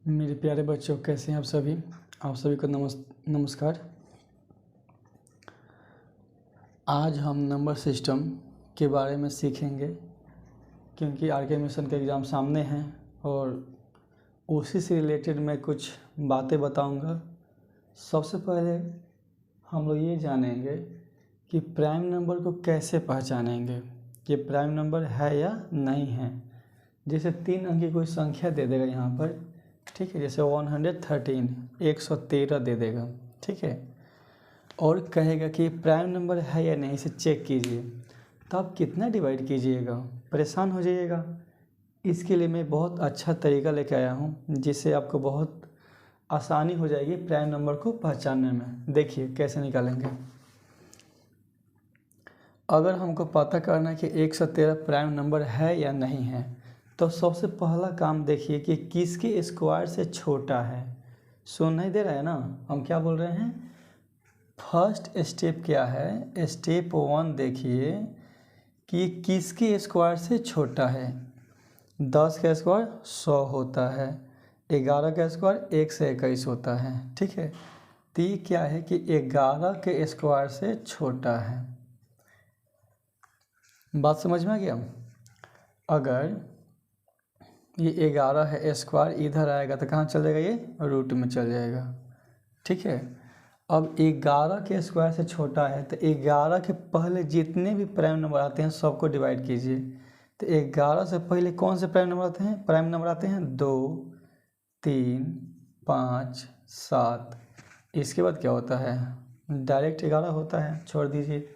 मेरे प्यारे बच्चों, कैसे हैं आप सभी। आप सभी को नमस्कार। आज हम नंबर सिस्टम के बारे में सीखेंगे, क्योंकि आरके मिशन का एग्ज़ाम सामने हैं और उसी से रिलेटेड मैं कुछ बातें बताऊंगा। सबसे पहले हम लोग ये जानेंगे कि प्राइम नंबर को कैसे पहचानेंगे कि प्राइम नंबर है या नहीं है। जैसे 3 अंक की कोई संख्या दे देगा यहाँ पर, ठीक है, जैसे 113 113 दे देगा, ठीक है, और कहेगा कि प्राइम नंबर है या नहीं, इसे चेक कीजिए। तो आप कितना डिवाइड कीजिएगा, परेशान हो जाइएगा। इसके लिए मैं बहुत अच्छा तरीका लेके आया हूँ, जिससे आपको बहुत आसानी हो जाएगी प्राइम नंबर को पहचानने में। देखिए कैसे निकालेंगे। अगर हमको पता करना है कि 113 प्राइम नंबर है या नहीं है, तो सबसे पहला काम देखिए कि किसके स्क्वायर से छोटा है। सुन नहीं दे रहा है ना, हम क्या बोल रहे हैं। फर्स्ट स्टेप क्या है, स्टेप 1 देखिए कि किसके स्क्वायर से छोटा है। 10 का स्क्वायर 100 होता है, 11 का स्क्वायर 121 होता है, ठीक है। तो ये क्या है कि 11 के स्क्वायर से छोटा है। बात समझ में आ गया। अगर ये 11 है स्क्वायर, इधर आएगा तो कहाँ चल जाएगा, ये रूट में चल जाएगा, ठीक है। अब 11 के स्क्वायर से छोटा है तो 11 के पहले जितने भी प्राइम नंबर आते हैं सबको डिवाइड कीजिए। तो 11 से पहले कौन से प्राइम नंबर आते हैं, प्राइम नंबर आते हैं 2 3 5 7। इसके बाद क्या होता है, डायरेक्ट 11 होता है, छोड़ दीजिए।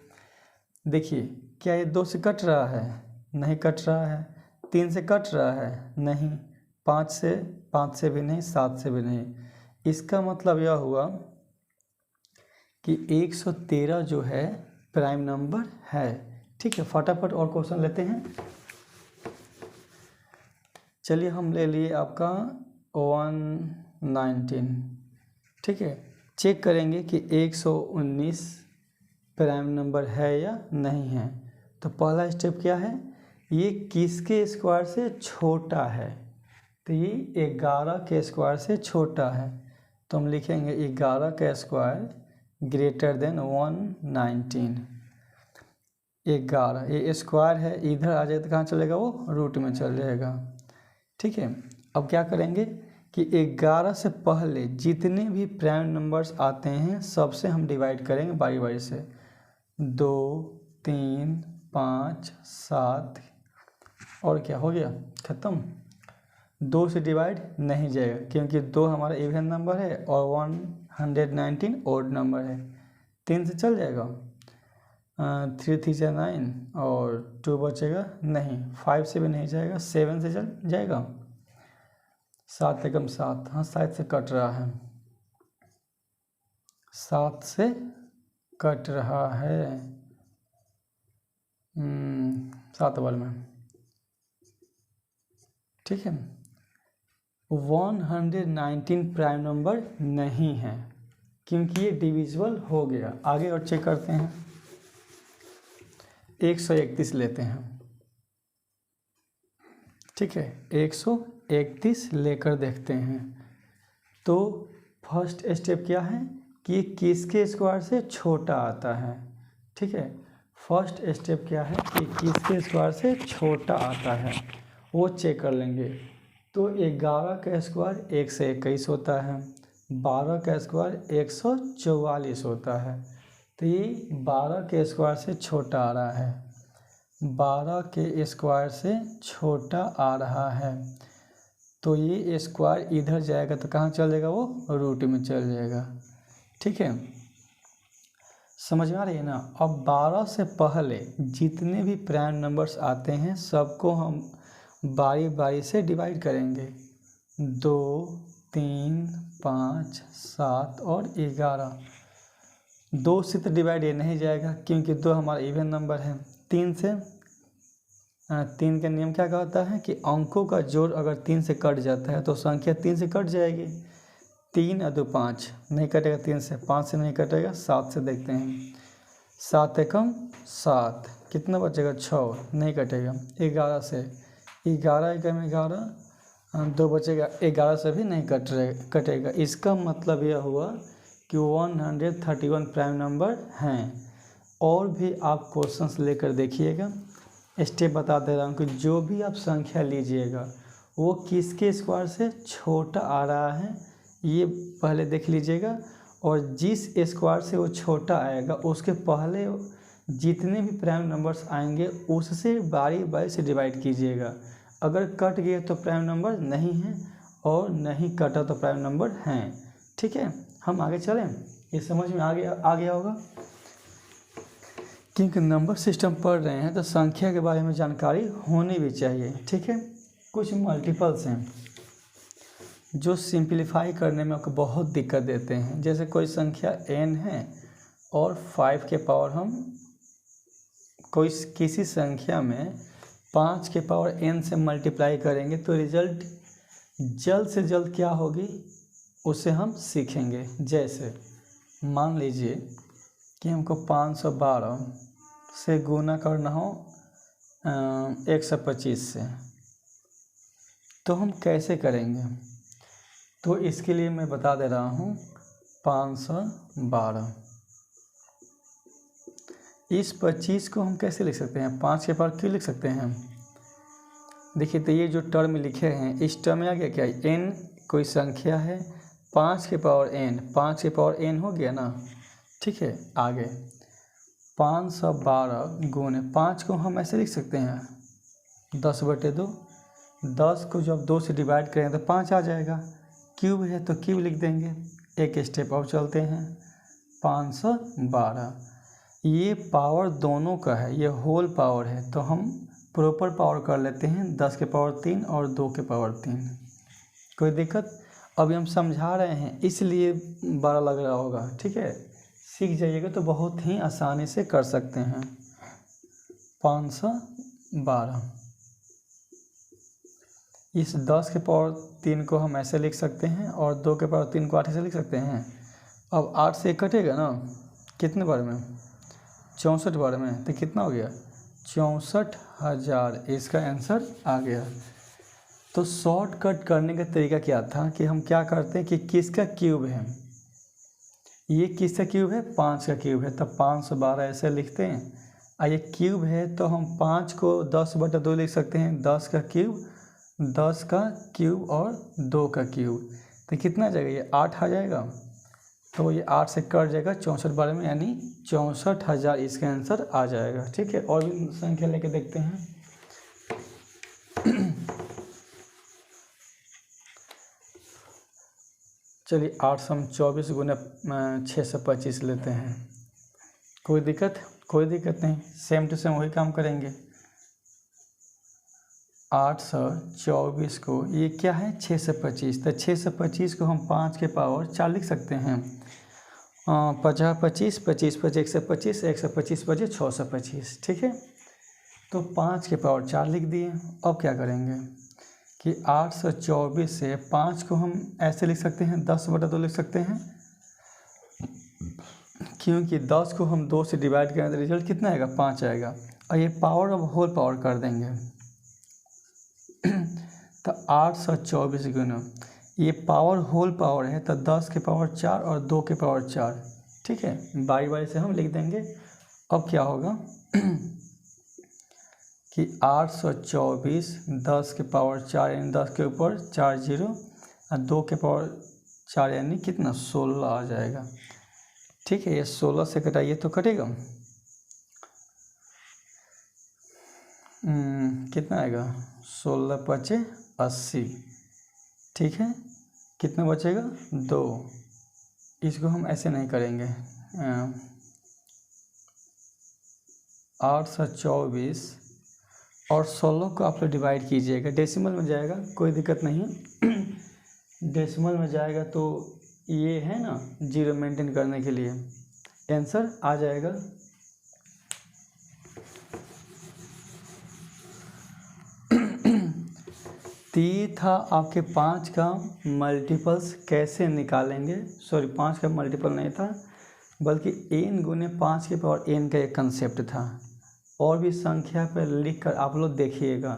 देखिए क्या ये 2 से कट रहा है, नहीं कट रहा है। 3 से कट रहा है, नहीं। 5 से भी नहीं, 7 से भी नहीं। इसका मतलब यह हुआ कि 113 जो है प्राइम नंबर है, ठीक है। फटाफट और क्वेश्चन लेते हैं। चलिए हम ले लिए आपका 119, ठीक है। चेक करेंगे कि 119 प्राइम नंबर है या नहीं है। तो पहला स्टेप क्या है, ये किसके स्क्वायर से छोटा है। तो ये 11 के स्क्वायर से छोटा है, तो हम लिखेंगे 11 का स्क्वायर ग्रेटर देन 119। 11 ये स्क्वायर है, इधर आ जाए तो कहाँ चलेगा, वो रूट में चल जाएगा, ठीक है। अब क्या करेंगे कि 11 से पहले जितने भी प्राइम नंबर्स आते हैं सबसे हम डिवाइड करेंगे बारी बारी से। 2 3 5 7 और क्या हो गया, ख़त्म। 2 से डिवाइड नहीं जाएगा क्योंकि 2 हमारा इवन नंबर है और 119 ओड नंबर है। 3 से चल जाएगा, 3 3 से 9 और 2 बचेगा नहीं। 5 से भी नहीं जाएगा, 7 से चल जाएगा, 7 एकम 7, हाँ 7 से कट रहा है, 7 से कट रहा है, 7 वाले में, ठीक है। 119 प्राइम नंबर नहीं है क्योंकि ये डिविजिबल हो गया। आगे और चेक करते हैं। 131 लेते हैं, ठीक है। 131 लेकर देखते हैं। तो फर्स्ट स्टेप क्या है कि किसके स्क्वायर से छोटा आता है, ठीक है। फर्स्ट स्टेप क्या है कि किसके स्क्वायर से छोटा आता है, वो चेक कर लेंगे। तो 11 का स्क्वायर 121 होता है, 12 का स्क्वायर 144 होता है। तो ये 12 के स्क्वायर से छोटा आ रहा है, 12 के स्क्वायर से छोटा आ रहा है। तो ये स्क्वायर इधर जाएगा तो कहाँ चल जाएगा, वो रूट में चल जाएगा, ठीक है। समझ में आ रही है ना। अब 12 से पहले जितने भी प्राइम नंबर्स आते हैं सबको हम बारी बारी से डिवाइड करेंगे। 2 3 5 7 और 11। 2 से तो डिवाइड ये नहीं जाएगा क्योंकि 2 हमारा इवन नंबर है। 3 से, 3 का नियम क्या कहता है कि अंकों का जोड़ अगर 3 से कट जाता है तो संख्या 3 से कट जाएगी। 3 और 2 5 नहीं कटेगा, 3 से, 5 से नहीं कटेगा, 7 से देखते हैं। 7 एकम 7, कितना बचेगा, 6 नहीं कटेगा। 11 से, 11 एकम 11, 2 बचेगा, 11 से भी नहीं कटेगा। इसका मतलब यह हुआ कि 131 प्राइम नंबर हैं। और भी आप क्वेश्चंस लेकर देखिएगा। स्टेप बता दे रहा हूँ कि जो भी आप संख्या लीजिएगा वो किसके स्क्वायर से छोटा आ रहा है ये पहले देख लीजिएगा, और जिस स्क्वायर से वो छोटा आएगा उसके पहले जितने भी प्राइम नंबर्स आएंगे उससे बारी बारी से डिवाइड कीजिएगा। अगर कट गया तो प्राइम नंबर नहीं है, और नहीं कटा तो प्राइम नंबर हैं। ठीक है, हम आगे चलें। ये समझ में आ गया होगा। क्योंकि नंबर सिस्टम पढ़ रहे हैं तो संख्या के बारे में जानकारी होनी भी चाहिए। ठीक है, कुछ मल्टीपल्स हैं जो सिंप्लीफाई करने में आपको बहुत दिक्कत देते हैं। जैसे कोई संख्या n है और 5 के पावर हम किसी संख्या में 5 के पावर n से मल्टीप्लाई करेंगे तो रिजल्ट जल्द से जल्द क्या होगी उसे हम सीखेंगे। जैसे मान लीजिए कि हमको 512 से गुना करना हो 125 से, तो हम कैसे करेंगे? तो इसके लिए मैं बता दे रहा हूँ 512। इस 25 को हम कैसे लिख सकते हैं? 5 के पावर क्यों लिख सकते हैं हम? देखिए, तो ये जो टर्म लिखे हैं इस टर्म में आ गया क्या? n कोई संख्या है, 5 के पावर n, 5 के पावर n हो गया ना। ठीक है, आगे 512 गुने 5 को हम ऐसे लिख सकते हैं 10/2। 10 को जब 2 से डिवाइड करेंगे तो 5 आ जाएगा। क्यूब है तो क्यूब लिख देंगे। एक स्टेप और चलते हैं। 512 ये पावर दोनों का है, ये होल पावर है, तो हम प्रॉपर पावर कर लेते हैं 10 के पावर 3 और 2 के पावर 3। कोई दिक्कत? अभी हम समझा रहे हैं इसलिए बड़ा लग रहा होगा। ठीक है, सीख जाइएगा तो बहुत ही आसानी से कर सकते हैं। 512 इस 10 के पावर 3 को हम ऐसे लिख सकते हैं और 2 के पावर 3 को 8 से लिख सकते हैं। अब 8 से कटेगा ना, कितने बार में? 64 बार में, तो कितना हो गया? 64,000। इसका आंसर आ गया। तो शॉर्टकट करने का तरीका क्या था कि हम क्या करते हैं कि किसका क्यूब है, ये किसका क्यूब है? 5 का क्यूब है, तब 512 ऐसे लिखते हैं। और ये क्यूब है तो हम 5 को 10/2 लिख सकते हैं। 10 का क्यूब और 2 का क्यूब, तो कितना आ जाएगा? ये 8 आ जाएगा। तो ये 8 से कट जाएगा 64 बार में, यानी 64,000 इसका आंसर आ जाएगा। ठीक है, और भी संख्या लेके देखते हैं। चलिए 824 गुना 625 लेते हैं। कोई दिक्कत? कोई दिक्कत नहीं, सेम टू सेम वही काम करेंगे। 824 को ये क्या है? 625। तो 625 को हम 5 के पावर 4 लिख सकते हैं। 50 25 25 5 125 125 25 625। ठीक है, तो 5 के पावर 4 लिख दिए। अब क्या करेंगे कि 824 से 5 को हम ऐसे लिख सकते हैं 10/2 लिख सकते हैं, क्योंकि 10 को हम 2 से डिवाइड करें तो रिजल्ट कितना आएगा? 5 आएगा। और ये पावर अब होल पावर कर देंगे। तो 824 गुना ये पावर होल पावर है, तो 10 के पावर 4 और 2 के पावर 4। ठीक है, बारी बारी से हम लिख देंगे। अब क्या होगा कि 824 10 के पावर 4 यानी 10 के ऊपर 4 0 और 2 के पावर 4 यानी कितना? 16 आ जाएगा। ठीक है, ये 16 से कटाइए तो कटेगा कितना आएगा? 16 5 80। ठीक है, कितना बचेगा? 2। इसको हम ऐसे नहीं करेंगे। 824 और 16 को आप लोग डिवाइड कीजिएगा। डेसिमल में जाएगा, कोई दिक्कत नहीं। डेसिमल में जाएगा तो ये है ना 0 मेंटेन करने के लिए आंसर आ जाएगा। ये था आपके 5 का मल्टीपल्स कैसे निकालेंगे। सॉरी, 5 का मल्टीपल नहीं था, बल्कि n गुने 5 के पावर n का एक कंसेप्ट था। और भी संख्या पर लिख कर आप लोग देखिएगा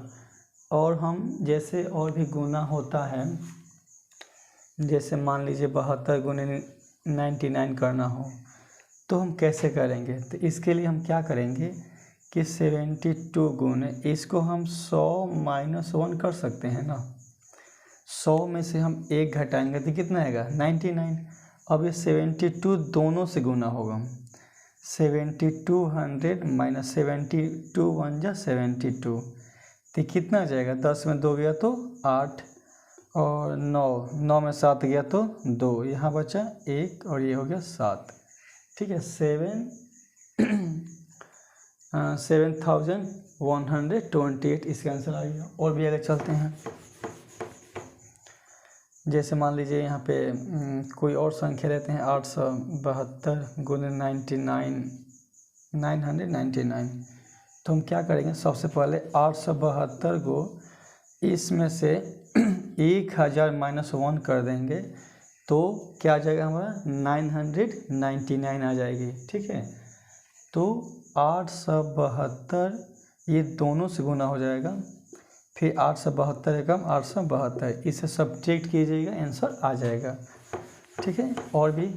और हम जैसे और भी गुना होता है, जैसे मान लीजिए 72 गुने 99 करना हो तो हम कैसे करेंगे। तो इसके लिए हम क्या करेंगे कि 72 गुने इसको हम 100 - 1 कर सकते हैं ना। 100 में से हम 1 घटाएंगे तो कितना आएगा 99। अब ये 72 दोनों से गुना होगा। 7200 - 72 1 जा 72, तो कितना आ जाएगा। 10 में 2 गया तो 8 और 9 में 7 गया तो 2, यहाँ बचा 1 और ये हो गया 7। ठीक है, 7128 इसका आंसर आ गया। और भी आगे चलते हैं, जैसे मान लीजिए यहाँ पे कोई और संख्या लेते हैं 872 गुने 999। तो हम क्या करेंगे, सबसे पहले 872 को इसमें से 1000 - 1 कर देंगे तो क्या आ जाएगा हमारा 999 आ जाएगी। ठीक है, तो 872 ये दोनों से गुना हो जाएगा, फिर 872 एकम 872, इसे सब्ट्रैक्ट कीजिएगा, आंसर आ जाएगा। ठीक है, और भी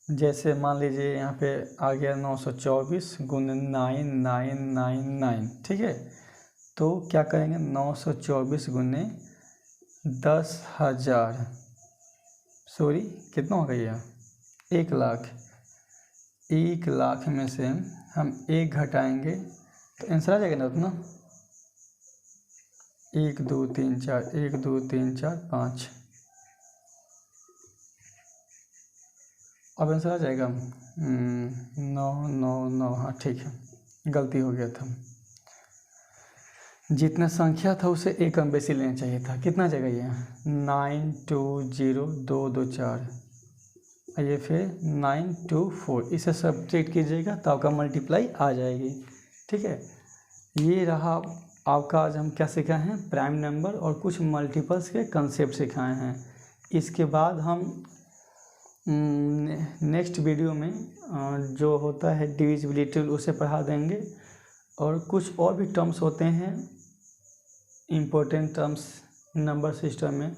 जैसे मान लीजिए यहाँ पे आ गया 924 गुने 9999। ठीक है, तो क्या करेंगे 924 गुने 10,000, सॉरी कितना हो गया 1 लाख। 1 लाख में से हम 1 घटाएंगे तो आंसर आ जाएगा ना उतना। 1 2 3 4 1 2 3 4 5, अब आंसर आ जाएगा 999। हाँ ठीक है, गलती हो गया था, जितना संख्या था उसे एक कम बेसी लेना चाहिए था। कितना जगह ये 920224, ये फिर 924, इसे सब्ट्रैक्ट कीजिएगा तो आपका मल्टीप्लाई आ जाएगी। ठीक है, ये रहा आपका आज हम क्या सिखाए हैं, प्राइम नंबर और कुछ मल्टीपल्स के कंसेप्ट सिखाए हैं। इसके बाद हम नेक्स्ट वीडियो में जो होता है डिविजिबिलिटी उसे पढ़ा देंगे, और कुछ और भी टर्म्स होते हैं इम्पोर्टेंट टर्म्स नंबर सिस्टम में,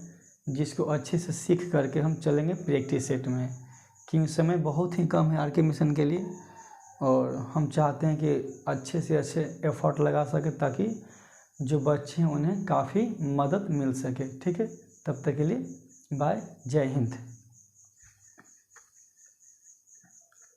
जिसको अच्छे से सीख करके हम चलेंगे प्रैक्टिस सेट में, क्योंकि समय बहुत ही कम है आरके मिशन के लिए, और हम चाहते हैं कि अच्छे से अच्छे एफर्ट लगा सके ताकि जो बच्चे हैं उन्हें काफ़ी मदद मिल सके। ठीक है, तब तक के लिए बाय, जय हिंद।